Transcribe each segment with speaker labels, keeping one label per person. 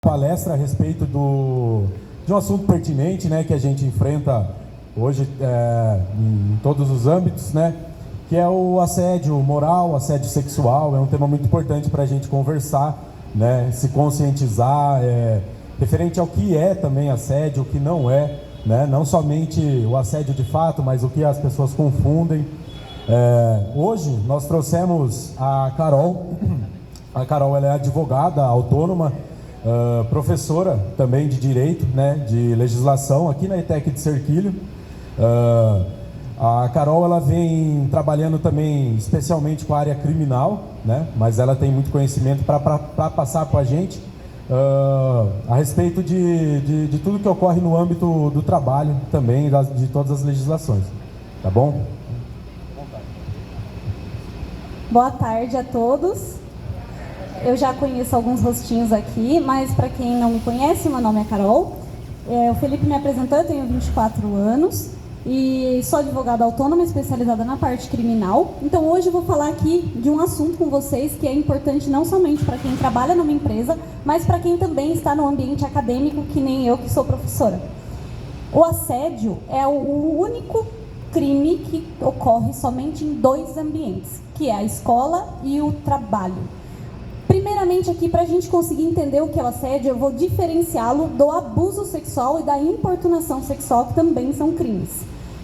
Speaker 1: Palestra a respeito de um assunto pertinente, né, que a gente enfrenta hoje em todos os âmbitos, né, que é o assédio moral, assédio sexual. É um tema muito importante para a gente conversar, né, se conscientizar, referente ao que é também assédio, o que não é, né, não somente o assédio de fato, mas o que as pessoas confundem. Hoje nós trouxemos a Carol. A Carol, ela é advogada autônoma, professora também de Direito, né, de Legislação aqui na ETEC de Serquilho. A Carol, ela vem trabalhando também especialmente com a área criminal, né, mas ela tem muito conhecimento para passar para a gente a respeito de tudo que ocorre no âmbito do trabalho também, de todas as legislações. Tá bom?
Speaker 2: Boa tarde a todos. Eu já conheço alguns rostinhos aqui, mas para quem não me conhece, meu nome é Carol. O Felipe me apresentou, eu tenho 24 anos e sou advogada autônoma especializada na parte criminal. Então hoje eu vou falar aqui de um assunto com vocês que é importante não somente para quem trabalha numa empresa, mas para quem também está no ambiente acadêmico, que nem eu, que sou professora. O assédio é o único crime que ocorre somente em dois ambientes, que é a escola e o trabalho. Primeiramente aqui, para a gente conseguir entender o que é o assédio, eu vou diferenciá-lo do abuso sexual e da importunação sexual, que também são crimes.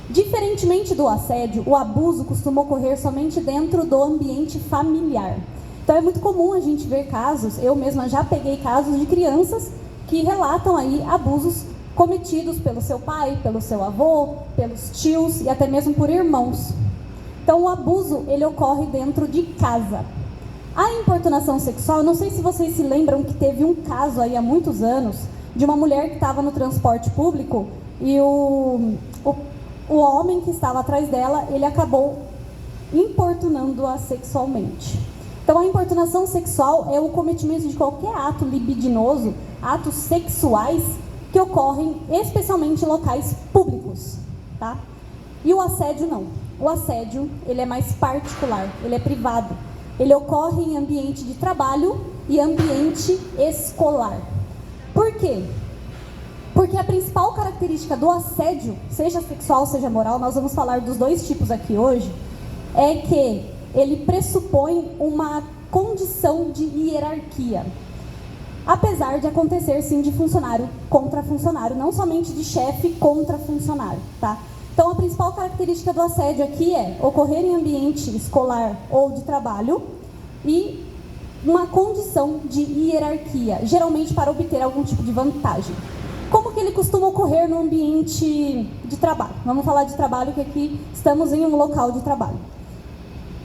Speaker 2: Diferentemente do assédio, o abuso costuma ocorrer somente dentro do ambiente familiar. Então é muito comum a gente ver casos, eu mesma já peguei casos de crianças que relatam aí abusos cometidos pelo seu pai, pelo seu avô, pelos tios e até mesmo por irmãos. Então o abuso, ele ocorre dentro de casa. A importunação sexual, não sei se vocês se lembram que teve um caso aí há muitos anos de uma mulher que estava no transporte público e o homem que estava atrás dela, ele acabou importunando-a sexualmente. Então a importunação sexual é o cometimento de qualquer ato libidinoso, atos sexuais que ocorrem especialmente em locais públicos, tá? E o assédio não. O assédio, ele é mais particular, ele é privado. Ele ocorre em ambiente de trabalho e ambiente escolar. Por quê? Porque a principal característica do assédio, seja sexual, seja moral, nós vamos falar dos dois tipos aqui hoje, é que ele pressupõe uma condição de hierarquia. Apesar de acontecer, sim, de funcionário contra funcionário, não somente de chefe contra funcionário, tá? Então, a principal característica do assédio aqui é ocorrer em ambiente escolar ou de trabalho e uma condição de hierarquia, geralmente para obter algum tipo de vantagem. Como que ele costuma ocorrer no ambiente de trabalho? Vamos falar de trabalho, que aqui estamos em um local de trabalho.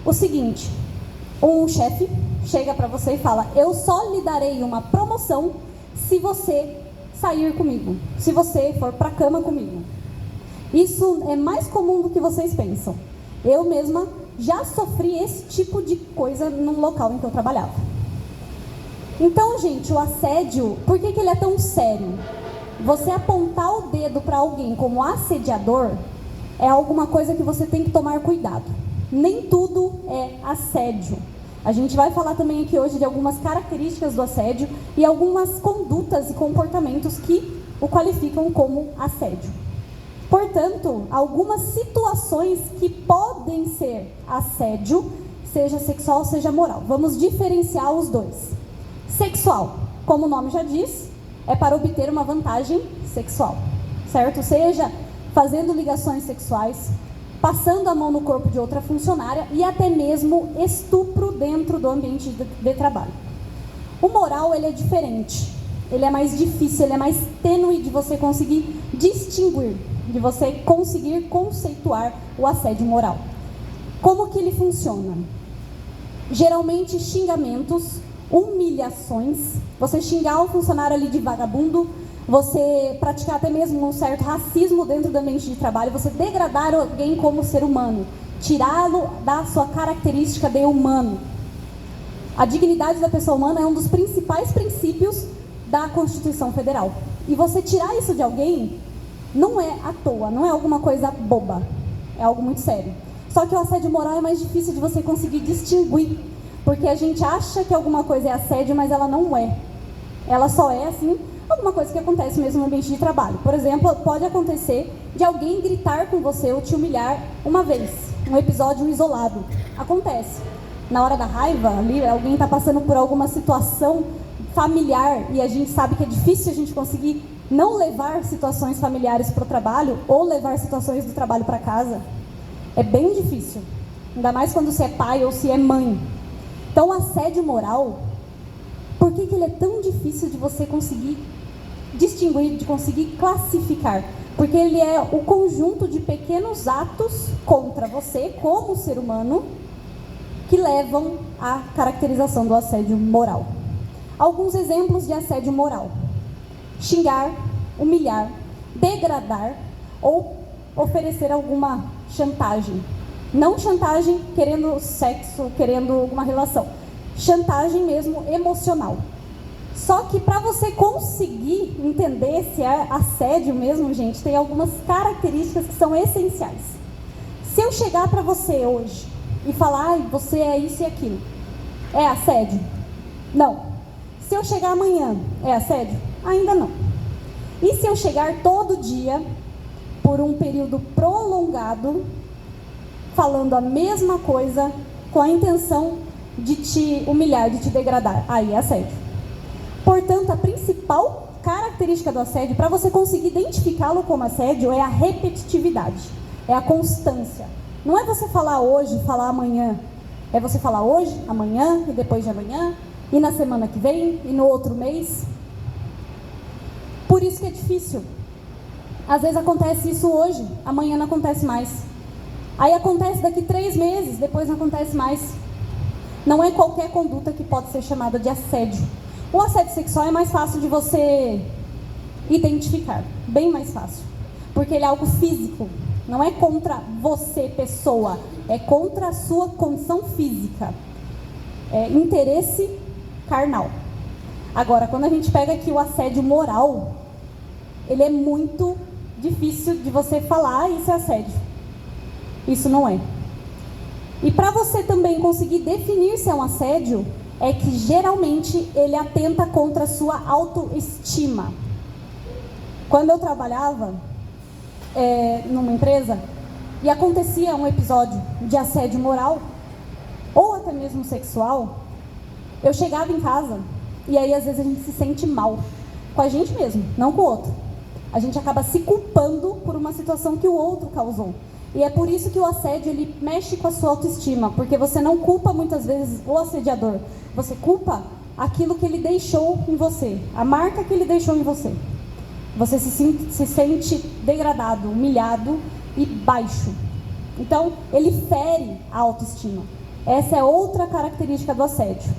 Speaker 2: O seguinte, um chefe chega para você e fala: eu só lhe darei uma promoção se você sair comigo, se você for para a cama comigo. Isso é mais comum do que vocês pensam. Eu mesma já sofri esse tipo de coisa num local em que eu trabalhava. Então, gente, o assédio, por que ele é tão sério? Você apontar o dedo para alguém como assediador é alguma coisa que você tem que tomar cuidado. Nem tudo é assédio. A gente vai falar também aqui hoje de algumas características do assédio e algumas condutas e comportamentos que o qualificam como assédio. Portanto, algumas situações que podem ser assédio, seja sexual, seja moral. Vamos diferenciar os dois. Sexual, como o nome já diz, é para obter uma vantagem sexual, certo? Seja fazendo ligações sexuais, passando a mão no corpo de outra funcionária e até mesmo estupro dentro do ambiente de trabalho. O moral, ele é diferente. Ele é mais difícil, ele é mais tênue de você conseguir distinguir, de você conseguir conceituar o assédio moral. Como que ele funciona? Geralmente xingamentos, humilhações, você xingar um funcionário ali de vagabundo, você praticar até mesmo um certo racismo dentro do ambiente de trabalho, você degradar alguém como ser humano, tirá-lo da sua característica de humano. A dignidade da pessoa humana é um dos principais princípios da Constituição Federal. E você tirar isso de alguém não é à toa, não é alguma coisa boba, é algo muito sério. Só que o assédio moral é mais difícil de você conseguir distinguir, porque a gente acha que alguma coisa é assédio, mas ela não é. Ela só é, assim, alguma coisa que acontece mesmo no ambiente de trabalho. Por exemplo, pode acontecer de alguém gritar com você ou te humilhar uma vez, um episódio isolado. Acontece. Na hora da raiva, ali, alguém está passando por alguma situação familiar e a gente sabe que é difícil a gente conseguir não levar situações familiares para o trabalho ou levar situações do trabalho para casa. É bem difícil. Ainda mais quando você é pai ou se é mãe. Então, o assédio moral, por que ele é tão difícil de você conseguir distinguir, de conseguir classificar? Porque ele é o conjunto de pequenos atos contra você, como ser humano, que levam à caracterização do assédio moral. Alguns exemplos de assédio moral: xingar, humilhar, degradar ou oferecer alguma chantagem. Não chantagem querendo sexo, querendo alguma relação. Chantagem mesmo emocional. Só que para você conseguir entender se é assédio mesmo, gente, tem algumas características que são essenciais. Se eu chegar para você hoje e falar, você é isso e aquilo, é assédio? Não. Se eu chegar amanhã, é assédio? Ainda não. E se eu chegar todo dia, por um período prolongado, falando a mesma coisa, com a intenção de te humilhar, de te degradar? Aí é assédio. Portanto, a principal característica do assédio, para você conseguir identificá-lo como assédio, é a repetitividade, é a constância. Não é você falar hoje, falar amanhã. É você falar hoje, amanhã e depois de amanhã, e na semana que vem, e no outro mês. Por isso que é difícil. Às vezes acontece isso hoje, amanhã não acontece mais. Aí acontece daqui 3 meses, depois não acontece mais. Não é qualquer conduta que pode ser chamada de assédio. O assédio sexual é mais fácil de você identificar, bem mais fácil. Porque ele é algo físico, não é contra você, pessoa, é contra a sua condição física. É interesse carnal. Agora, quando a gente pega aqui o assédio moral, ele é muito difícil de você falar, isso é assédio. Isso não é. E para você também conseguir definir se é um assédio, é que geralmente ele atenta contra a sua autoestima. Quando eu trabalhava numa empresa e acontecia um episódio de assédio moral, ou até mesmo sexual, eu chegava em casa e aí às vezes a gente se sente mal com a gente mesmo, não com o outro. A gente acaba se culpando por uma situação que o outro causou. E é por isso que o assédio, ele mexe com a sua autoestima, porque você não culpa muitas vezes o assediador, você culpa aquilo que ele deixou em você, a marca que ele deixou em você. Você se sente degradado, humilhado e baixo. Então, ele fere a autoestima. Essa é outra característica do assédio.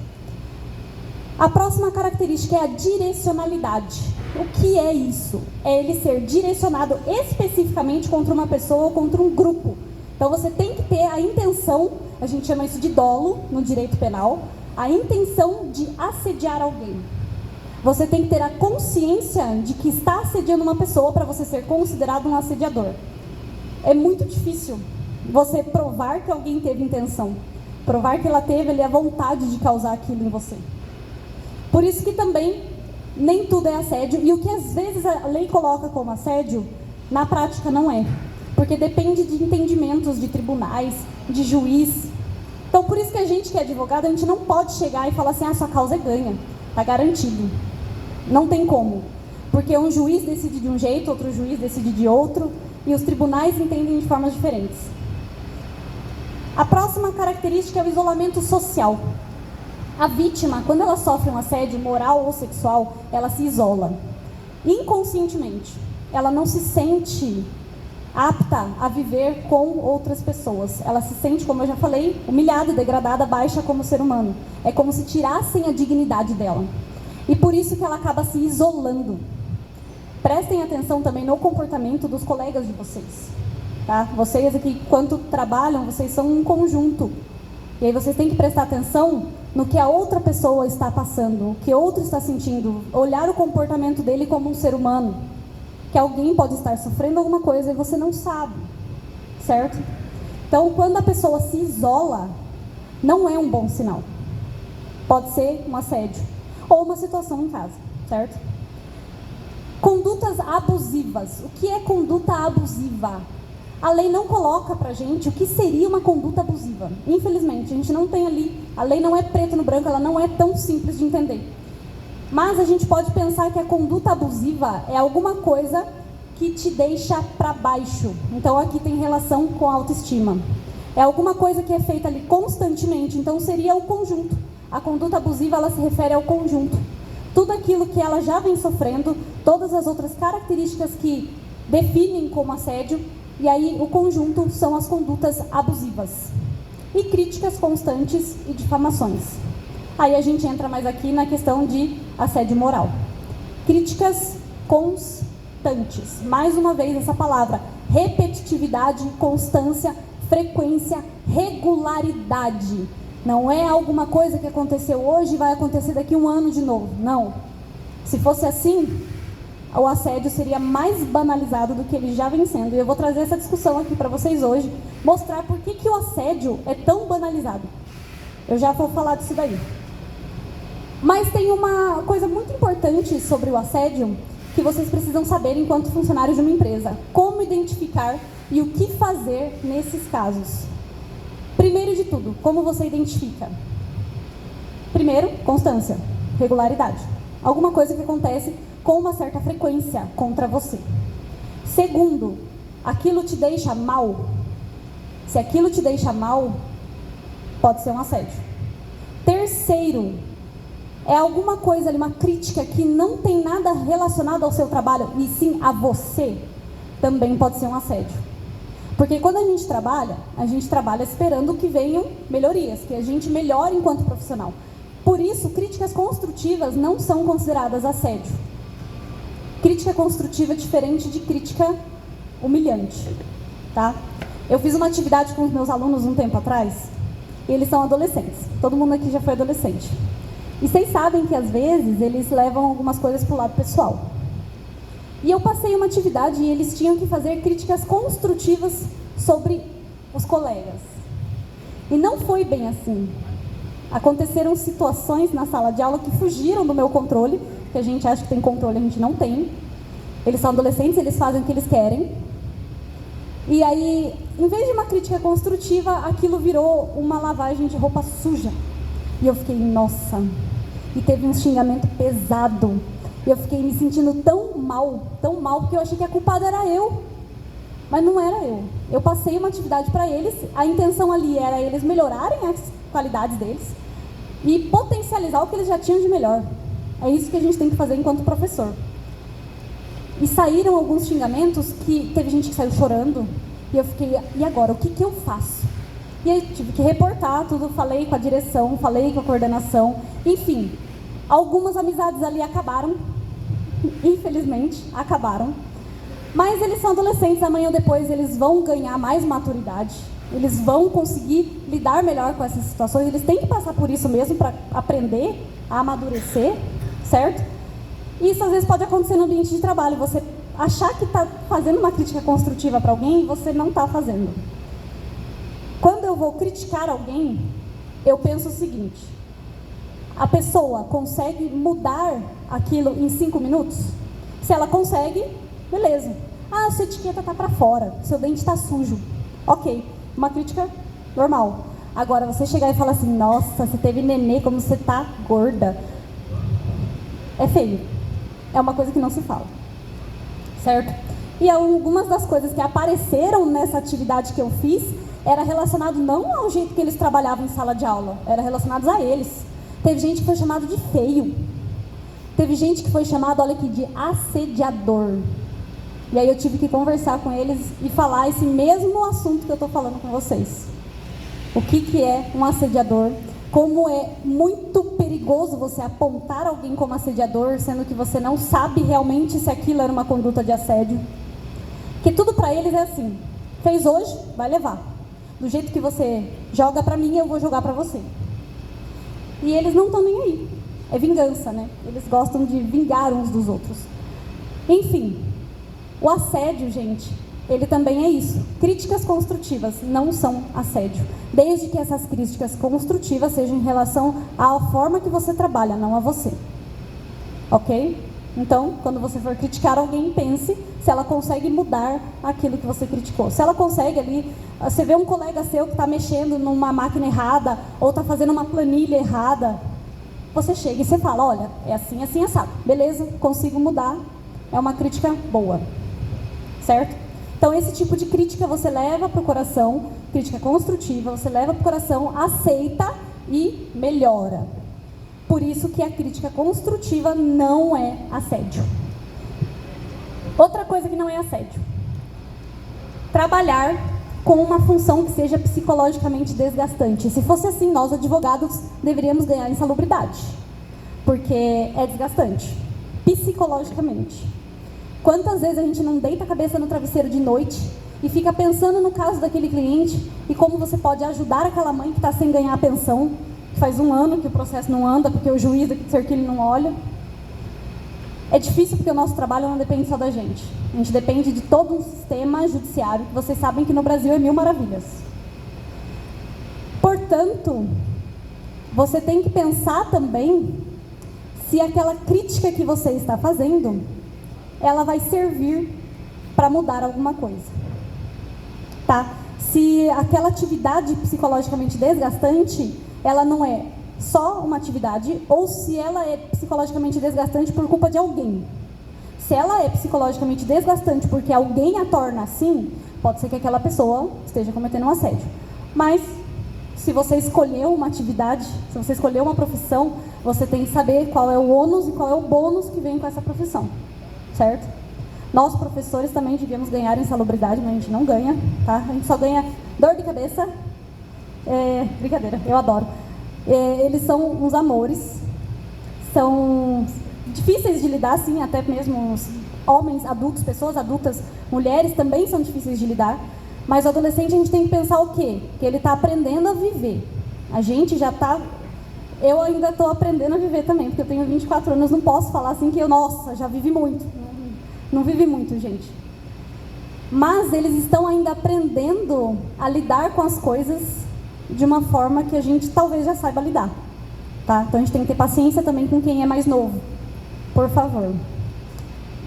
Speaker 2: A próxima característica é a direcionalidade. O que é isso? É ele ser direcionado especificamente contra uma pessoa ou contra um grupo. Então você tem que ter a intenção, a gente chama isso de dolo no direito penal, a intenção de assediar alguém. Você tem que ter a consciência de que está assediando uma pessoa para você ser considerado um assediador. É muito difícil você provar que alguém teve intenção, provar que ela teve a vontade de causar aquilo em você. Por isso que também nem tudo é assédio, e o que às vezes a lei coloca como assédio, na prática não é. Porque depende de entendimentos de tribunais, de juiz. Então por isso que a gente que é advogado, a gente não pode chegar e falar assim, sua causa é ganha, está garantido. Não tem como. Porque um juiz decide de um jeito, outro juiz decide de outro, e os tribunais entendem de formas diferentes. A próxima característica é o isolamento social. A vítima, quando ela sofre um assédio moral ou sexual, ela se isola. Inconscientemente. Ela não se sente apta a viver com outras pessoas. Ela se sente, como eu já falei, humilhada, degradada, baixa como ser humano. É como se tirassem a dignidade dela. E por isso que ela acaba se isolando. Prestem atenção também no comportamento dos colegas de vocês. Tá? Vocês aqui, enquanto trabalham, vocês são um conjunto. E aí vocês têm que prestar atenção no que a outra pessoa está passando, o que outro está sentindo, olhar o comportamento dele como um ser humano, que alguém pode estar sofrendo alguma coisa e você não sabe, certo? Então, quando a pessoa se isola, não é um bom sinal. Pode ser um assédio ou uma situação em casa. certo? Condutas abusivas. O que é conduta abusiva? A lei não coloca pra gente o que seria uma conduta abusiva. Infelizmente, a gente não tem ali, a lei não é preto no branco, ela não é tão simples de entender. Mas a gente pode pensar que a conduta abusiva é alguma coisa que te deixa para baixo. Então aqui tem relação com a autoestima. É alguma coisa que é feita ali constantemente, então seria o conjunto. A conduta abusiva, ela se refere ao conjunto. Tudo aquilo que ela já vem sofrendo, todas as outras características que definem como assédio, e aí o conjunto são as condutas abusivas. E críticas constantes e difamações. Aí a gente entra mais aqui na questão de assédio moral. Críticas constantes. Mais uma vez essa palavra. Repetitividade, constância, frequência, regularidade. Não é alguma coisa que aconteceu hoje e vai acontecer daqui a um ano de novo. Não. Se fosse assim, o assédio seria mais banalizado do que ele já vem sendo. E eu vou trazer essa discussão aqui para vocês hoje, mostrar por que o assédio é tão banalizado. Eu já vou falar disso daí. Mas tem uma coisa muito importante sobre o assédio que vocês precisam saber enquanto funcionários de uma empresa. Como identificar e o que fazer nesses casos. Primeiro de tudo, como você identifica? Primeiro, constância, regularidade. Alguma coisa que acontece com uma certa frequência contra você. Segundo, aquilo te deixa mal. Se aquilo te deixa mal, pode ser um assédio. Terceiro, é alguma coisa ali, uma crítica que não tem nada relacionado ao seu trabalho, e sim a você, também pode ser um assédio. Porque quando a gente trabalha esperando que venham melhorias, que a gente melhore enquanto profissional. Por isso, críticas construtivas não são consideradas assédio. Crítica construtiva é diferente de crítica humilhante, tá? Eu fiz uma atividade com os meus alunos um tempo atrás, e eles são adolescentes. Todo mundo aqui já foi adolescente. E vocês sabem que às vezes eles levam algumas coisas para o lado pessoal. E eu passei uma atividade e eles tinham que fazer críticas construtivas sobre os colegas. E não foi bem assim. Aconteceram situações na sala de aula que fugiram do meu controle, que a gente acha que tem controle, a gente não tem. Eles são adolescentes, eles fazem o que eles querem. E aí, em vez de uma crítica construtiva, aquilo virou uma lavagem de roupa suja. E eu fiquei, nossa. E teve um xingamento pesado. E eu fiquei me sentindo tão mal, porque eu achei que a culpada era eu. Mas não era eu. Eu passei uma atividade para eles, a intenção ali era eles melhorarem as qualidades deles e potencializar o que eles já tinham de melhor. É isso que a gente tem que fazer enquanto professor. E saíram alguns xingamentos que teve gente que saiu chorando, e eu fiquei, e agora? O que eu faço? E aí tive que reportar tudo, falei com a direção, falei com a coordenação, enfim. Algumas amizades ali acabaram, infelizmente, acabaram. Mas eles são adolescentes, amanhã ou depois eles vão ganhar mais maturidade, eles vão conseguir lidar melhor com essas situações, eles têm que passar por isso mesmo para aprender a amadurecer, certo? Isso às vezes pode acontecer no ambiente de trabalho, você achar que está fazendo uma crítica construtiva para alguém e você não está fazendo. Quando eu vou criticar alguém, eu penso o seguinte: a pessoa consegue mudar aquilo em 5 minutos? Se ela consegue, beleza. Ah, sua etiqueta está para fora, seu dente está sujo. Ok, uma crítica normal. Agora, você chegar e falar assim, nossa, você teve nenê, como você está gorda. É feio. É uma coisa que não se fala. Certo? E algumas das coisas que apareceram nessa atividade que eu fiz era relacionado não ao jeito que eles trabalhavam em sala de aula, era relacionado a eles. Teve gente que foi chamado de feio. Teve gente que foi chamado, olha aqui, de assediador. E aí eu tive que conversar com eles e falar esse mesmo assunto que eu estou falando com vocês. O que é um assediador? Como é muito perigoso você apontar alguém como assediador, sendo que você não sabe realmente se aquilo era uma conduta de assédio. Porque tudo para eles é assim, fez hoje, vai levar. Do jeito que você joga para mim, eu vou jogar para você. E eles não estão nem aí. É vingança, né? Eles gostam de vingar uns dos outros. Enfim, o assédio, gente, ele também é isso. Críticas construtivas não são assédio. Desde que essas críticas construtivas sejam em relação à forma que você trabalha, não a você. ok? Então, quando você for criticar alguém, pense se ela consegue mudar aquilo que você criticou. Se ela consegue ali, você vê um colega seu que está mexendo numa máquina errada, ou está fazendo uma planilha errada, você chega e você fala, olha, é assim, assim, assado. Beleza, consigo mudar. É uma crítica boa, certo? Então, esse tipo de crítica você leva para o coração, crítica construtiva, você leva para o coração, aceita e melhora. Por isso que a crítica construtiva não é assédio. Outra coisa que não é assédio: trabalhar com uma função que seja psicologicamente desgastante. Se fosse assim, nós advogados deveríamos ganhar insalubridade, porque é desgastante, psicologicamente. Quantas vezes a gente não deita a cabeça no travesseiro de noite e fica pensando no caso daquele cliente e como você pode ajudar aquela mãe que está sem ganhar a pensão, que faz 1 ano que o processo não anda porque o juiz aqui do Cerquilho não olha. É difícil porque o nosso trabalho não depende só da gente. A gente depende de todo um sistema judiciário que vocês sabem que no Brasil é 1000 maravilhas. Portanto, você tem que pensar também se aquela crítica que você está fazendo, ela vai servir para mudar alguma coisa. Tá? Se aquela atividade psicologicamente desgastante, ela não é só uma atividade, ou se ela é psicologicamente desgastante por culpa de alguém. Se ela é psicologicamente desgastante porque alguém a torna assim, pode ser que aquela pessoa esteja cometendo um assédio. Mas, se você escolheu uma atividade, se você escolheu uma profissão, você tem que saber qual é o ônus e qual é o bônus que vem com essa profissão, certo? Nós, professores, também devíamos ganhar insalubridade, mas a gente não ganha, tá? A gente só ganha dor de cabeça. Brincadeira, eu adoro. Eles são uns amores, são difíceis de lidar, sim, até mesmo os homens adultos, pessoas adultas, mulheres também são difíceis de lidar, mas o adolescente a gente tem que pensar o quê? Que ele está aprendendo a viver. A gente já está... Eu ainda estou aprendendo a viver também, porque eu tenho 24 anos, não posso falar assim que eu, nossa, já vivi muito. Não vivi muito, gente. Mas eles estão ainda aprendendo a lidar com as coisas de uma forma que a gente talvez já saiba lidar, tá? Então a gente tem que ter paciência também com quem é mais novo, por favor.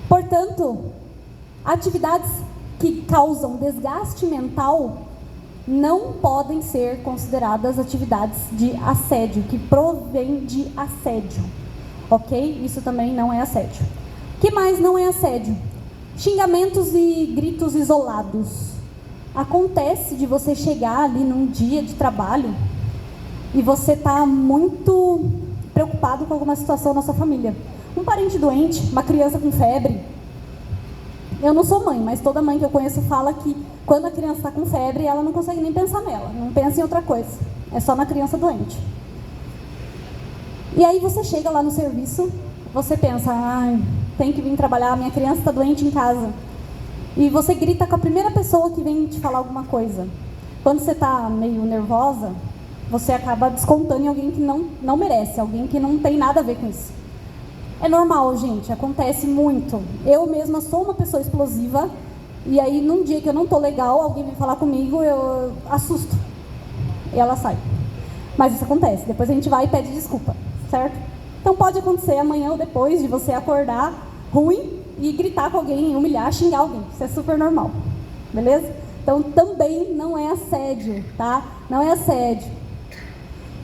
Speaker 2: Portanto, atividades que causam desgaste mental não podem ser consideradas atividades de assédio, que provém de assédio, ok? Isso também não é assédio. O que mais não é assédio? Xingamentos e gritos isolados. Acontece de você chegar ali num dia de trabalho e você está muito preocupado com alguma situação na sua família. Um parente doente, uma criança com febre. Eu não sou mãe, mas toda mãe que eu conheço fala que quando a criança está com febre, ela não consegue nem pensar nela, não pensa em outra coisa. É só na criança doente. E aí você chega lá no serviço, você pensa, tem que vir trabalhar, minha criança está doente em casa. E você grita com a primeira pessoa que vem te falar alguma coisa. Quando você está meio nervosa, você acaba descontando em alguém que não merece, alguém que não tem nada a ver com isso. É normal, gente, acontece muito. Eu mesma sou uma pessoa explosiva, e aí num dia que eu não estou legal, alguém vem falar comigo, eu assusto. E ela sai. Mas isso acontece, depois a gente vai e pede desculpa, certo? Então pode acontecer amanhã ou depois de você acordar ruim, e gritar com alguém, humilhar, xingar alguém. Isso é super normal, beleza? Então também não é assédio, tá? Não é assédio.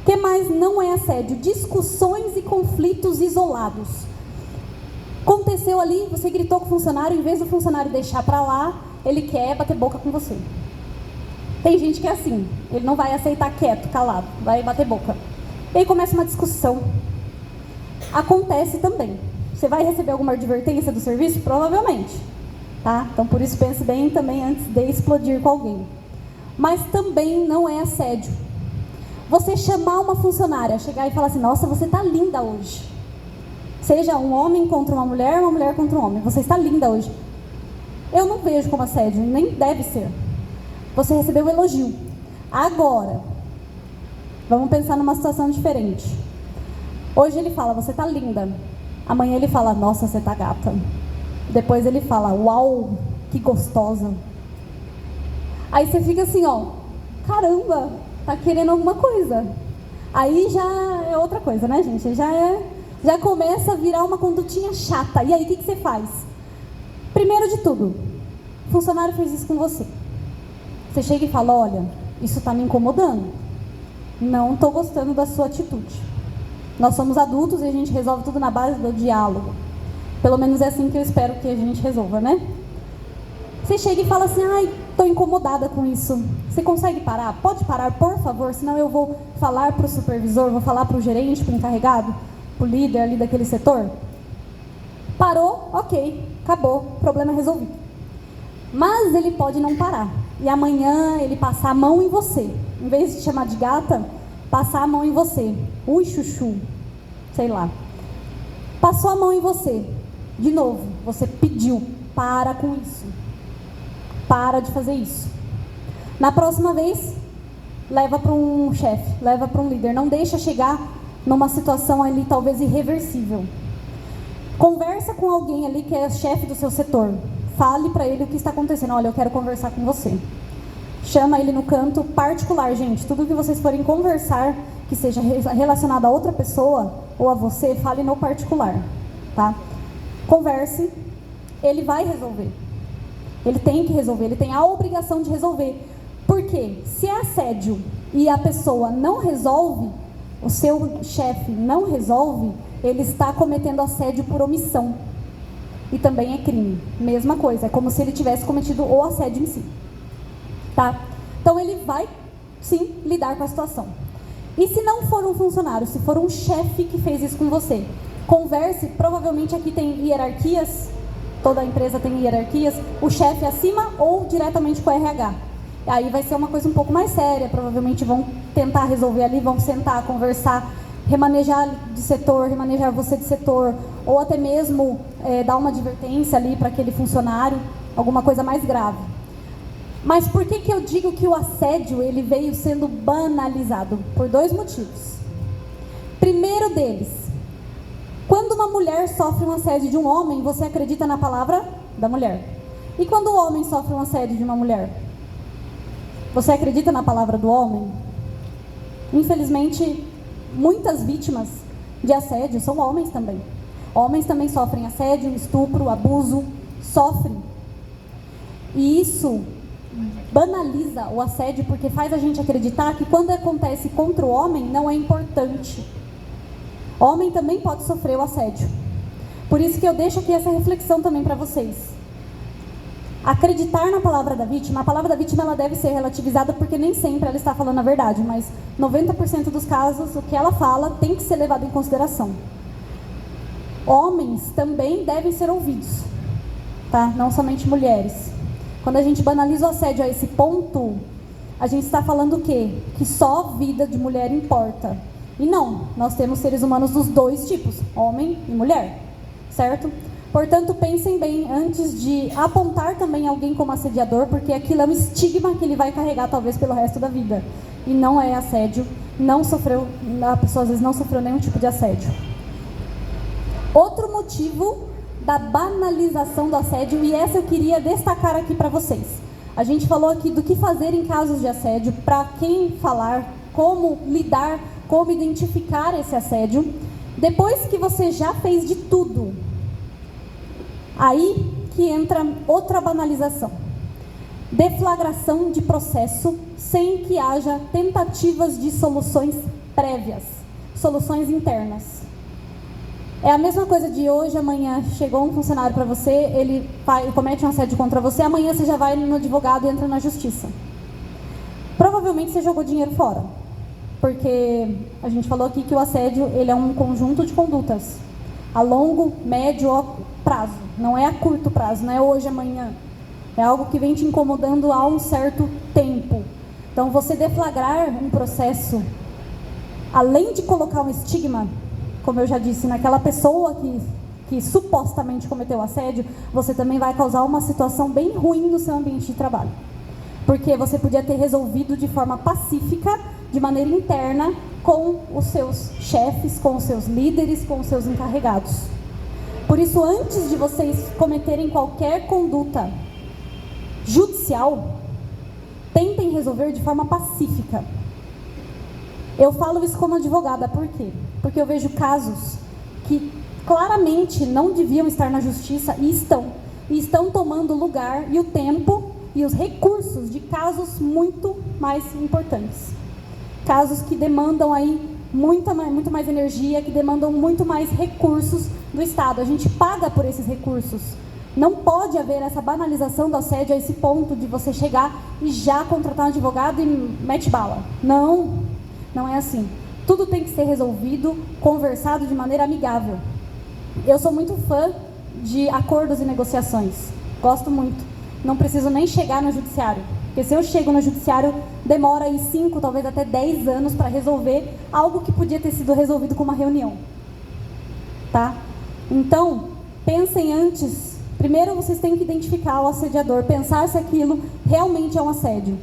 Speaker 2: O que mais não é assédio? Discussões e conflitos isolados. Aconteceu ali, você gritou com o funcionário, em vez do funcionário deixar pra lá, ele quer bater boca com você. Tem gente que é assim, ele não vai aceitar quieto, calado, vai bater boca. E aí começa uma discussão. Acontece também. Você vai receber alguma advertência do serviço? Provavelmente, tá? Então, por isso, pense bem também antes de explodir com alguém. Mas também não é assédio. Você chamar uma funcionária, chegar e falar assim, nossa, você está linda hoje. Seja um homem contra uma mulher contra um homem. Você está linda hoje. Eu não vejo como assédio, nem deve ser. Você recebeu um elogio. Agora, vamos pensar numa situação diferente. Hoje ele fala, você está linda. Amanhã ele fala, nossa, você tá gata. Depois ele fala, uau, que gostosa. Aí você fica assim, ó, caramba, tá querendo alguma coisa. Aí já é outra coisa, né, gente? Já é Já começa a virar uma condutinha chata. E aí, o que você faz? Primeiro de tudo, o funcionário fez isso com você. Você chega e fala, olha, isso está me incomodando. Não estou gostando da sua atitude. Nós somos adultos e a gente resolve tudo na base do diálogo. Pelo menos é assim que eu espero que a gente resolva, né? Você chega e fala assim, ai, estou incomodada com isso. Você consegue parar? Pode parar, por favor, senão eu vou falar para o supervisor, vou falar para o gerente, para o encarregado, para o líder ali daquele setor. Parou, ok, acabou, problema resolvido. Mas ele pode não parar. E amanhã ele passar a mão em você. Em vez de chamar de gata, passar a mão em você. Ui, chuchu, sei lá. Passou a mão em você. De novo, você pediu, para com isso. Para de fazer isso. Na próxima vez, leva para um chefe, leva para um líder. Não deixa chegar numa situação ali talvez irreversível. Conversa com alguém ali que é chefe do seu setor. Fale para ele o que está acontecendo. Olha, eu quero conversar com você. Chama ele no canto particular, gente. Tudo que vocês forem conversar, que seja relacionado a outra pessoa ou a você, fale no particular, tá? Converse, ele vai resolver. Ele tem que resolver, ele tem a obrigação de resolver. Por quê? Se é assédio e a pessoa não resolve, o seu chefe não resolve, ele está cometendo assédio por omissão. E também é crime. Mesma coisa, é como se ele tivesse cometido o assédio em si. Tá? Então ele vai, sim, lidar com a situação. E se não for um funcionário, se for um chefe que fez isso com você, converse, provavelmente aqui tem hierarquias, toda empresa tem hierarquias, o chefe acima ou diretamente com o RH. Aí vai ser uma coisa um pouco mais séria, provavelmente vão tentar resolver ali, vão sentar, conversar, remanejar de setor, remanejar você de setor, ou até mesmo dar uma advertência ali para aquele funcionário, alguma coisa mais grave. Mas por que eu digo que o assédio ele veio sendo banalizado? Por dois motivos. Primeiro deles, quando uma mulher sofre um assédio de um homem, você acredita na palavra da mulher. E quando o homem sofre um assédio de uma mulher, você acredita na palavra do homem? Infelizmente, muitas vítimas de assédio são homens também. Homens também sofrem assédio, estupro, abuso, sofrem. E isso banaliza o assédio porque faz a gente acreditar que quando acontece contra o homem não é importante. Homem também pode sofrer o assédio. Por isso que eu deixo aqui essa reflexão também para vocês. Acreditar na palavra da vítima, a palavra da vítima ela deve ser relativizada porque nem sempre ela está falando a verdade, mas 90% dos casos o que ela fala tem que ser levado em consideração. Homens também devem ser ouvidos, tá? Não somente mulheres. Quando a gente banaliza o assédio a esse ponto, a gente está falando o quê? Que só vida de mulher importa. E não, nós temos seres humanos dos dois tipos, homem e mulher, certo? Portanto, pensem bem antes de apontar também alguém como assediador, porque aquilo é um estigma que ele vai carregar talvez pelo resto da vida. E não é assédio, a pessoa às vezes não sofreu nenhum tipo de assédio. Outro motivo da banalização do assédio, e essa eu queria destacar aqui para vocês. A gente falou aqui do que fazer em casos de assédio, para quem falar, como lidar, como identificar esse assédio. Depois que você já fez de tudo, aí que entra outra banalização. Deflagração de processo sem que haja tentativas de soluções prévias, soluções internas. É a mesma coisa de hoje, amanhã chegou um funcionário para você, ele comete um assédio contra você, amanhã você já vai no advogado e entra na justiça. Provavelmente você jogou dinheiro fora, porque a gente falou aqui que o assédio ele é um conjunto de condutas a longo, médio prazo, não é a curto prazo, não é hoje, amanhã. É algo que vem te incomodando há um certo tempo. Então, você deflagrar um processo, além de colocar um estigma, como eu já disse, naquela pessoa que supostamente cometeu assédio, você também vai causar uma situação bem ruim no seu ambiente de trabalho. Porque você podia ter resolvido de forma pacífica, de maneira interna, com os seus chefes, com os seus líderes, com os seus encarregados. Por isso, antes de vocês cometerem qualquer conduta judicial, tentem resolver de forma pacífica. Eu falo isso como advogada, por quê? Porque eu vejo casos que claramente não deviam estar na justiça e estão tomando o lugar e o tempo e os recursos de casos muito mais importantes. Casos que demandam aí muito mais energia, que demandam muito mais recursos do Estado. A gente paga por esses recursos. Não pode haver essa banalização do assédio a esse ponto de você chegar e já contratar um advogado e mete bala. Não, não é assim. Tudo tem que ser resolvido, conversado de maneira amigável. Eu sou muito fã de acordos e negociações. Gosto muito. Não preciso nem chegar no judiciário. Porque se eu chego no judiciário, demora aí 5, talvez até 10 anos para resolver algo que podia ter sido resolvido com uma reunião. Tá? Então, pensem antes. Primeiro, vocês têm que identificar o assediador, pensar se aquilo realmente é um assédio.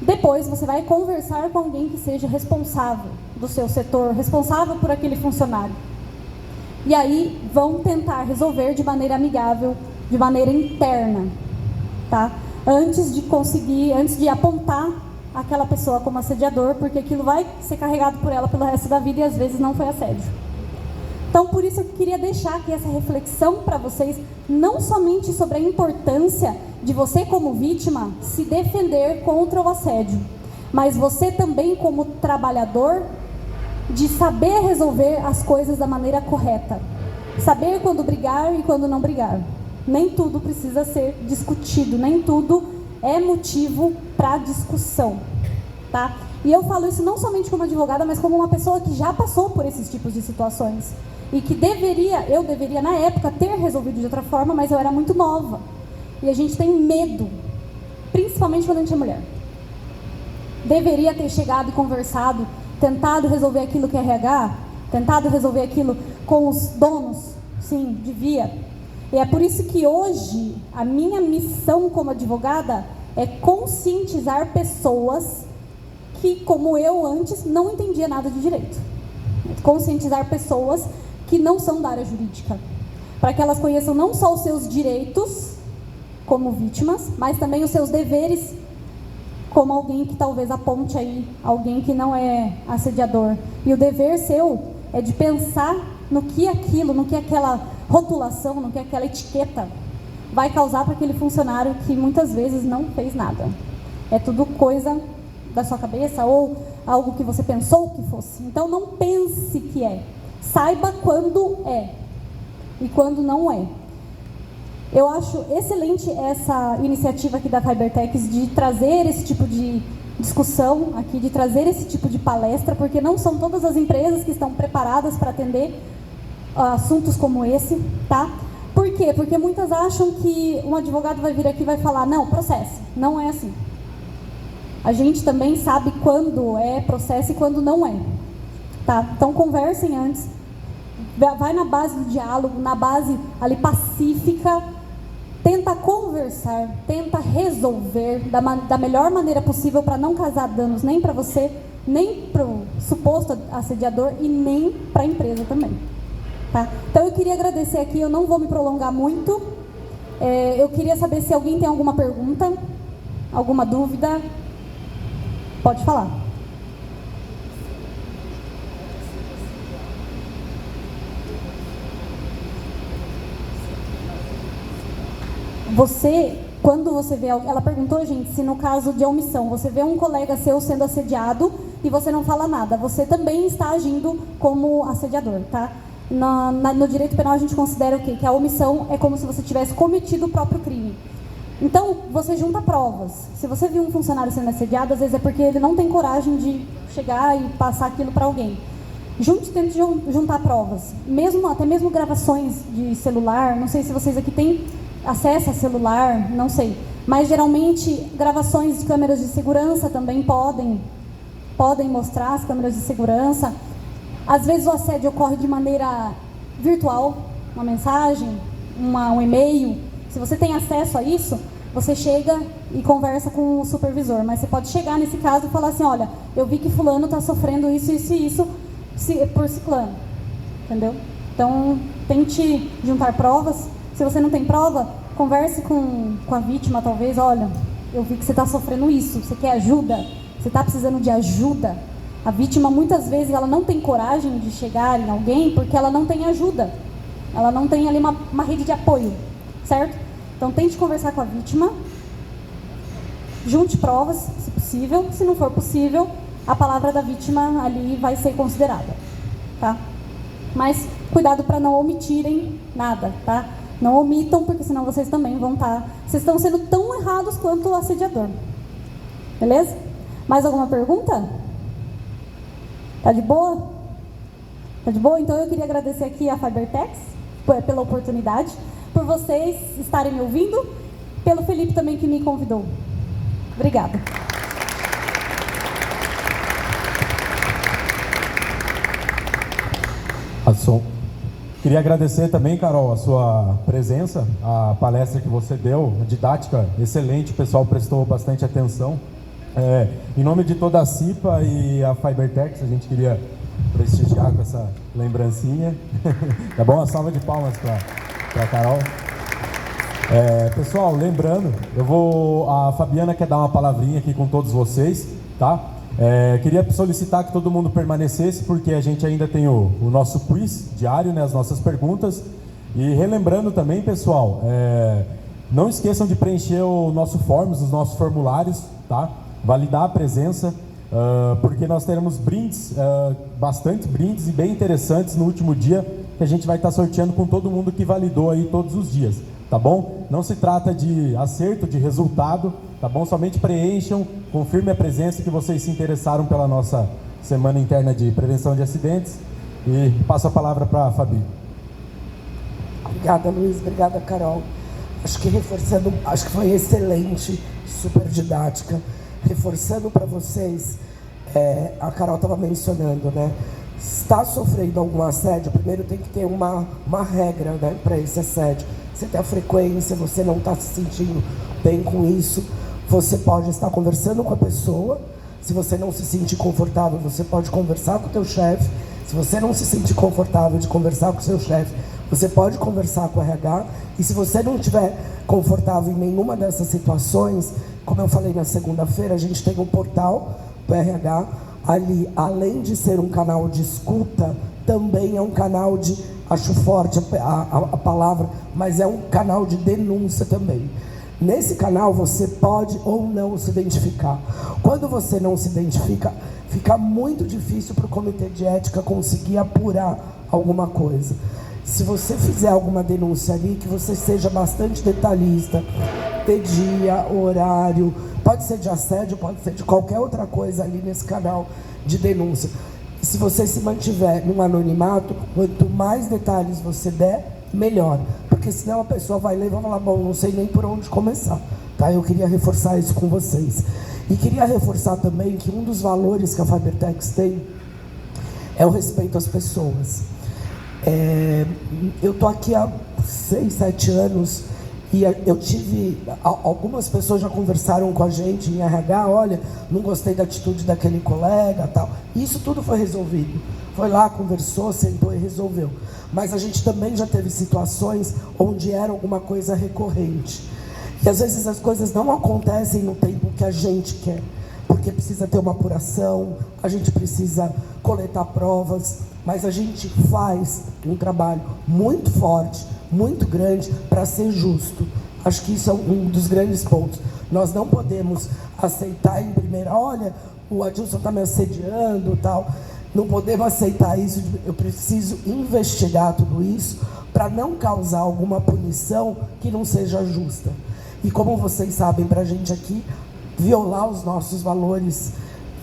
Speaker 2: Depois, você vai conversar com alguém que seja responsável do seu setor, responsável por aquele funcionário. E aí, vão tentar resolver de maneira amigável, de maneira interna, tá? Antes de apontar aquela pessoa como assediador, porque aquilo vai ser carregado por ela pelo resto da vida e às vezes não foi assédio. Então, por isso eu queria deixar aqui essa reflexão para vocês, não somente sobre a importância de você como vítima se defender contra o assédio, mas você também como trabalhador, de saber resolver as coisas da maneira correta. Saber quando brigar e quando não brigar. Nem tudo precisa ser discutido, nem tudo é motivo para discussão, tá? E eu falo isso não somente como advogada, mas como uma pessoa que já passou por esses tipos de situações. E que eu deveria na época ter resolvido de outra forma, mas eu era muito nova. E a gente tem medo, principalmente quando a gente é mulher. Deveria ter chegado e conversado, tentado resolver aquilo que é RH, tentado resolver aquilo com os donos, sim, devia. E é por isso que hoje a minha missão como advogada é conscientizar pessoas que, como eu antes, não entendia nada de direito. Conscientizar pessoas que não são da área jurídica, para que elas conheçam não só os seus direitos como vítimas, mas também os seus deveres como alguém que talvez aponte aí alguém que não é assediador. E o dever seu é de pensar no que aquela rotulação, no que aquela etiqueta vai causar para aquele funcionário que muitas vezes não fez nada. É tudo coisa da sua cabeça ou algo que você pensou que fosse. Então não pense que é. Saiba quando é e quando não é. Eu acho excelente essa iniciativa aqui da Fibertex de trazer esse tipo de discussão aqui, de trazer esse tipo de palestra, porque não são todas as empresas que estão preparadas para atender assuntos como esse, tá? Por quê? Porque muitas acham que um advogado vai vir aqui e vai falar, não, processe. Não é assim. A gente também sabe quando é processo e quando não é, tá? Então conversem antes, vai na base do diálogo, na base ali pacífica, tenta conversar, tenta resolver da melhor maneira possível para não causar danos nem para você, nem para o suposto assediador e nem para a empresa também. Tá? Então eu queria agradecer aqui, eu não vou me prolongar muito. Eu queria saber se alguém tem alguma pergunta, alguma dúvida. Pode falar. Quando você vê, ela perguntou, gente, se no caso de omissão, você vê um colega seu sendo assediado e você não fala nada, você também está agindo como assediador, tá? No direito penal a gente considera o quê? Que a omissão é como se você tivesse cometido o próprio crime. Então, você junta provas. Se você viu um funcionário sendo assediado, às vezes é porque ele não tem coragem de chegar e passar aquilo para alguém. Tente juntar provas. Até mesmo gravações de celular, não sei se vocês aqui têm acesso a celular, não sei. Mas, geralmente, gravações de câmeras de segurança também podem mostrar as câmeras de segurança. Às vezes o assédio ocorre de maneira virtual, uma mensagem, um e-mail. Se você tem acesso a isso, você chega e conversa com o supervisor. Mas você pode chegar nesse caso e falar assim, olha, eu vi que fulano está sofrendo isso, isso e isso por ciclano. Entendeu? Então, tente juntar provas. Se você não tem prova, converse com a vítima, talvez. Olha, eu vi que você está sofrendo isso, você quer ajuda? Você está precisando de ajuda? A vítima, muitas vezes, ela não tem coragem de chegar em alguém porque ela não tem ajuda. Ela não tem ali uma rede de apoio, certo? Então, tente conversar com a vítima, junte provas, se possível. Se não for possível, a palavra da vítima ali vai ser considerada, tá? Mas cuidado para não omitirem nada, tá? Não omitam, porque senão vocês também vão estar... Vocês estão sendo tão errados quanto o assediador. Beleza? Mais alguma pergunta? Tá de boa? Tá de boa? Então eu queria agradecer aqui a Fibertex pela oportunidade, por vocês estarem me ouvindo, pelo Felipe também que me convidou. Obrigada.
Speaker 1: Queria agradecer também, Carol, a sua presença, a palestra que você deu, a didática excelente, o pessoal prestou bastante atenção. Em nome de toda a CIPA e a Fibertex, a gente queria prestigiar com essa lembrancinha. Tá bom? Uma salva de palmas para Carol. Pessoal, lembrando, a Fabiana quer dar uma palavrinha aqui com todos vocês, tá? Queria solicitar que todo mundo permanecesse, porque a gente ainda tem o nosso quiz diário, né, as nossas perguntas. E relembrando também, pessoal, não esqueçam de preencher o nosso forms, os nossos formulários, tá? Validar a presença, porque nós teremos brindes, bastante brindes e bem interessantes no último dia, que a gente vai estar sorteando com todo mundo que validou aí todos os dias, tá bom? Não se trata de acerto, de resultado, tá bom? Somente preencham, confirme a presença que vocês se interessaram pela nossa Semana Interna de Prevenção de Acidentes. E passo a palavra para a Fabi.
Speaker 3: Obrigada, Luiz. Obrigada, Carol. Acho que foi excelente, super didática. Reforçando para vocês, a Carol estava mencionando, né? Está sofrendo algum assédio, primeiro tem que ter uma regra, né, para esse assédio. Você tem a frequência, você não está se sentindo bem com isso, você pode estar conversando com a pessoa. Se você não se sentir confortável, você pode conversar com o teu chefe. Se você não se sentir confortável de conversar com o seu chefe, você pode conversar com o RH. E se você não estiver confortável em nenhuma dessas situações, como eu falei na segunda-feira, a gente tem um portal do RH. Ali, além de ser um canal de escuta, também é um canal de, acho forte a palavra, mas é um canal de denúncia também. Nesse canal você pode ou não se identificar. Quando você não se identifica, fica muito difícil para o comitê de ética conseguir apurar alguma coisa. Se você fizer alguma denúncia ali, que você seja bastante detalhista, de dia, horário, pode ser de assédio, pode ser de qualquer outra coisa ali nesse canal de denúncia. Se você se mantiver num anonimato, quanto mais detalhes você der, melhor. Porque senão a pessoa vai ler e vai falar, bom, não sei nem por onde começar. Tá? Eu queria reforçar isso com vocês. E queria reforçar também que um dos valores que a Fibertex tem é o respeito às pessoas. Eu estou aqui há 6, 7 anos e eu tive... Algumas pessoas já conversaram com a gente em RH, olha, não gostei da atitude daquele colega, tal. Isso tudo foi resolvido. Foi lá, conversou, sentou e resolveu. Mas a gente também já teve situações onde era alguma coisa recorrente. E às vezes as coisas não acontecem no tempo que a gente quer, porque precisa ter uma apuração, a gente precisa coletar provas, mas a gente faz um trabalho muito forte, muito grande, para ser justo. Acho que isso é um dos grandes pontos. Nós não podemos aceitar em primeira, olha, o Adilson está me assediando, tal. Não podemos aceitar isso, eu preciso investigar tudo isso para não causar alguma punição que não seja justa. E como vocês sabem, para a gente aqui, violar os nossos valores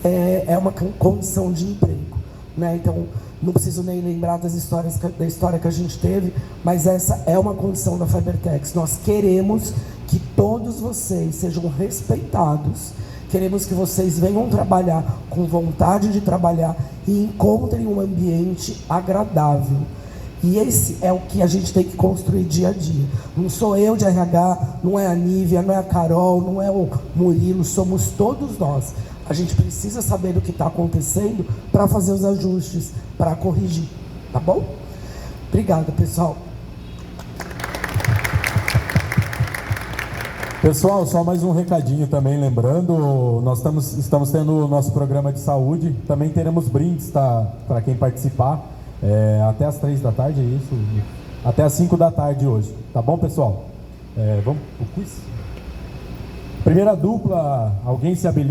Speaker 3: é uma condição de emprego, né? Então, não preciso nem lembrar da história que a gente teve, mas essa é uma condição da Fibertex. Nós queremos que todos vocês sejam respeitados. Queremos que vocês venham trabalhar com vontade de trabalhar e encontrem um ambiente agradável. E esse é o que a gente tem que construir dia a dia. Não sou eu de RH, não é a Nívia, não é a Carol, não é o Murilo, somos todos nós. A gente precisa saber o que está acontecendo para fazer os ajustes, para corrigir. Tá bom? Obrigada, pessoal.
Speaker 1: Pessoal, só mais um recadinho também, lembrando, nós estamos tendo o nosso programa de saúde, também teremos brindes, tá, para quem participar, até as 3 da tarde, é isso? Até as 5 da tarde hoje, tá bom, pessoal? Vamos pro quiz? Primeira dupla, alguém se habilita?